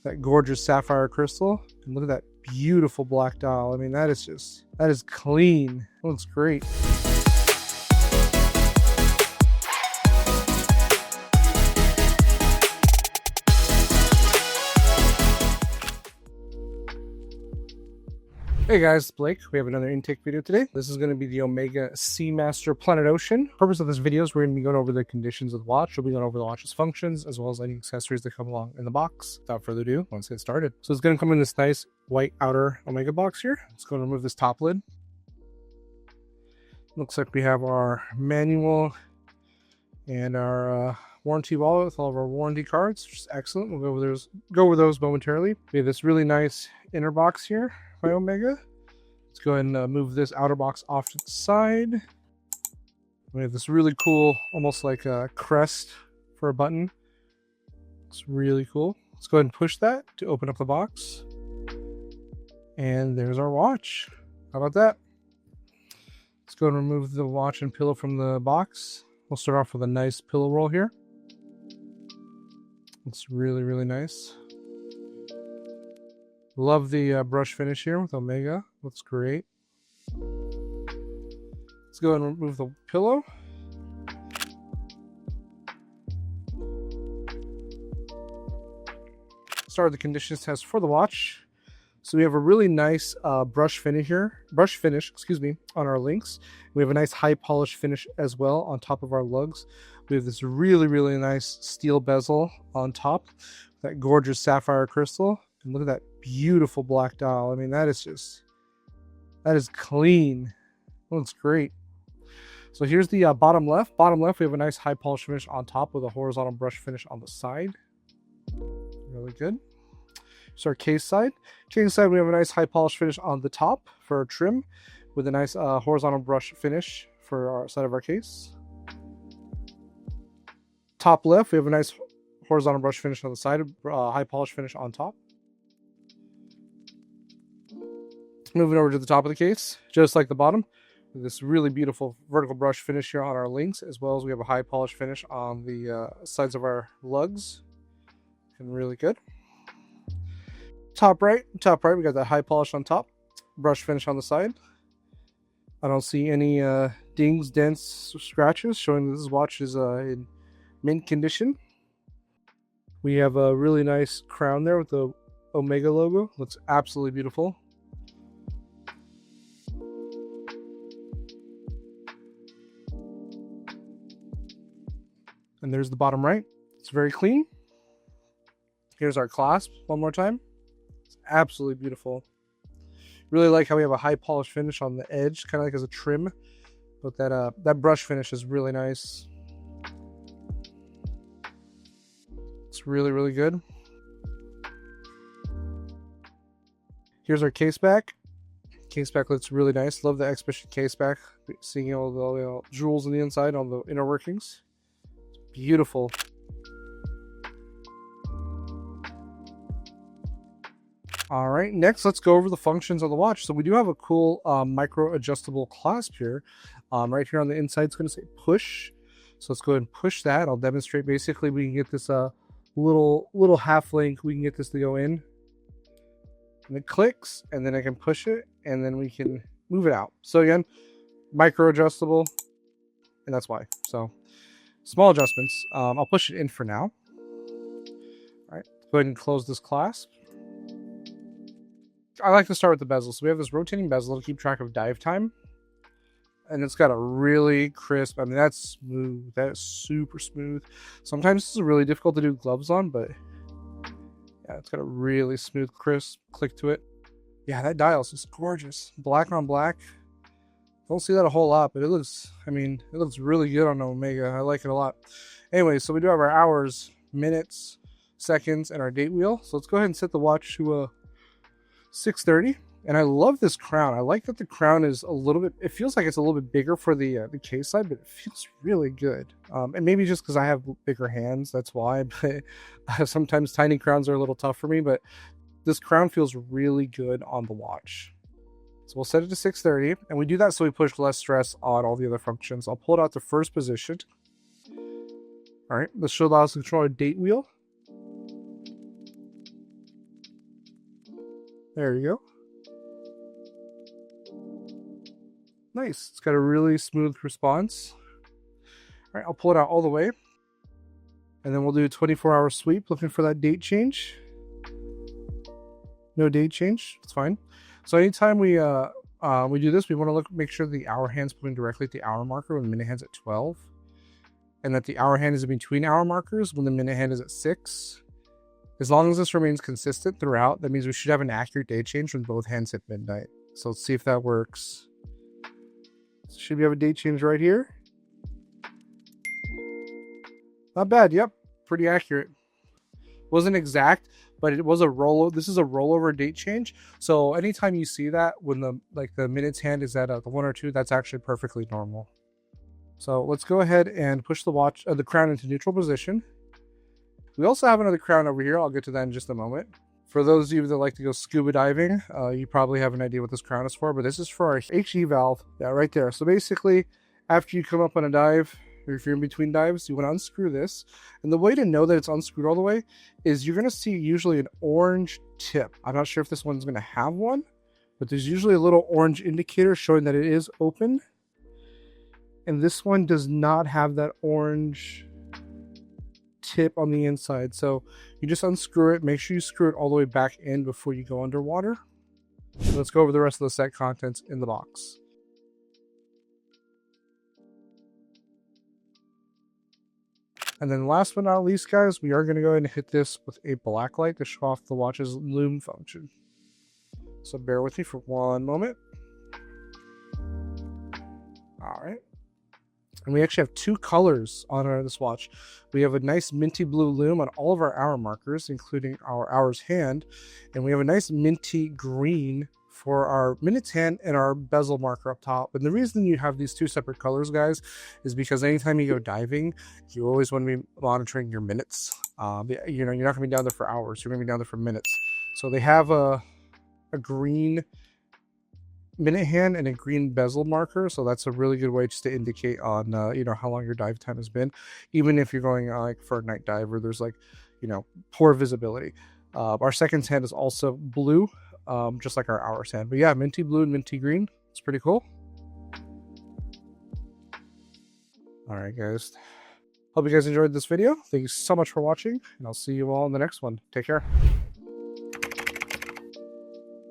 that gorgeous sapphire crystal. And look at that beautiful black dial. I mean, that is clean. It looks great. Hey guys, it's Blake. We have another intake video today. This is going to be the Omega Seamaster Planet Ocean. The purpose of this video is we're going to be going over the conditions of the watch. We'll be going over the watch's functions as well as any accessories that come along in the box. Without further ado, let's get started. So it's going to come in this nice white outer Omega box here. Let's go and remove this top lid. Looks like we have our manual and our warranty wallet with all of our warranty cards, which is excellent. We'll go over those momentarily. We have this really nice inner box here by Omega. Let's go ahead and move this outer box off to the side. We have this really cool, almost like a crest for a button. It's really cool. Let's go ahead and push that to open up the box. And there's our watch. How about that? Let's go and remove the watch and pillow from the box. We'll start off with a nice pillow roll here. Looks really, really nice. Love the brush finish here with Omega. Looks great. Let's go ahead and remove the pillow. Start the conditions test for the watch. So we have a really nice brush finish, on our links. We have a nice high polish finish as well on top of our lugs. We have this really, really nice steel bezel on top, that gorgeous sapphire crystal. And look at that beautiful black dial. I mean, that is clean. It looks great. So here's the bottom left. Bottom left, we have a nice high polish finish on top with a horizontal brush finish on the side. Really good. So our case side. Case side, we have a nice high polish finish on the top for our trim with a nice horizontal brush finish for our side of our case. Top left, we have a nice horizontal brush finish on the side, high polish finish on top. Moving over to the top of the case, just like the bottom, this really beautiful vertical brush finish here on our links, as well as we have a high polish finish on the sides of our lugs. And really good. Top right, we got that high polish on top, brush finish on the side. I don't see any dings, dents, scratches, showing that this watch is in mint condition. We have a really nice crown there with the Omega logo. Looks absolutely beautiful. And there's the bottom right. It's very clean. Here's our clasp one more time. It's absolutely beautiful. Really like how we have a high polish finish on the edge, kind of like as a trim. But that brush finish is really nice. It's really, really good. Here's our case back. Case back looks really nice. Love the exhibition case back. Seeing all the jewels on the inside on the inner workings. Beautiful. All right, next let's go over the functions of the watch. So we do have a cool micro adjustable clasp here. Right here on the inside it's going to say push. So let's go ahead and push that. I'll demonstrate. Basically we can get this little half link. We can get this to go in. And it clicks, and then I can push it, and then we can move it out. So again, micro adjustable, and that's why. So small adjustments. I'll push it in for now. All right, go ahead and close this clasp. I like to start with the bezel. So we have this rotating bezel to keep track of dive time. And it's got a really crisp, I mean, that's smooth. That is super smooth. Sometimes this is really difficult to do gloves on, but yeah, it's got a really smooth, crisp click to it. Yeah, that dial is just gorgeous. Black on black. Don't see that a whole lot, but it looks really good on Omega. I like it a lot. Anyway, so we do have our hours, minutes, seconds, and our date wheel. So let's go ahead and set the watch to 6:30. And I love this crown. I like that the crown is a little bit, it feels like it's a little bit bigger for the case side, but it feels really good. And maybe just because I have bigger hands, that's why. But sometimes tiny crowns are a little tough for me, but this crown feels really good on the watch. So we'll set it to 6:30, and we do that so we push less stress on all the other functions. I'll pull it out to first position. All right, this should allow us to control our date wheel. There you go. Nice. It's got a really smooth response. All right, I'll pull it out all the way. And then we'll do a 24-hour sweep, looking for that date change. No date change. It's fine. So anytime we do this, we want to make sure the hour hand's pointing directly at the hour marker when the minute hand's at 12. And that the hour hand is in between hour markers when the minute hand is at 6. As long as this remains consistent throughout, that means we should have an accurate date change when both hands hit midnight. So let's see if that works. Should we have a date change right here? Not bad. Yep, pretty accurate. Wasn't exact, but it was a rollover. This is a rollover date change. So anytime you see that when the minutes hand is at the 1 or 2, that's actually perfectly normal. So let's go ahead and push the crown into neutral position. We also have another crown over here. I'll get to that in just a moment. For those of you that like to go scuba diving, you probably have an idea what this crown is for, but this is for our HE valve. Yeah, right there. So basically, after you come up on a dive, or if you're in between dives, you want to unscrew this. And the way to know that it's unscrewed all the way is you're going to see usually an orange tip. I'm not sure if this one's going to have one, but there's usually a little orange indicator showing that it is open. And this one does not have that orange tip on the inside. So you just unscrew it. Make sure you screw it all the way back in before you go underwater. So let's go over the rest of the set contents in the box. And then last but not least, guys, we are going to go ahead and hit this with a black light to show off the watch's lume function. So bear with me for one moment. All right. And we actually have 2 colors on this watch. We have a nice minty blue lume on all of our hour markers, including our hour's hand. And we have a nice minty green for our minutes hand and our bezel marker up top. And the reason you have these 2 separate colors, guys, is because anytime you go diving, you always want to be monitoring your minutes. You're not going to be down there for hours. You're going to be down there for minutes. So they have a green minute hand and a green bezel marker, so that's a really good way just to indicate on how long your dive time has been, even if you're going like for a night dive where there's poor visibility. Our seconds hand is also blue, just like our hours hand, but yeah, minty blue and minty green. It's pretty cool. All right, guys, hope you guys enjoyed this video. Thank you so much for watching, and I'll see you all in the next one. Take care.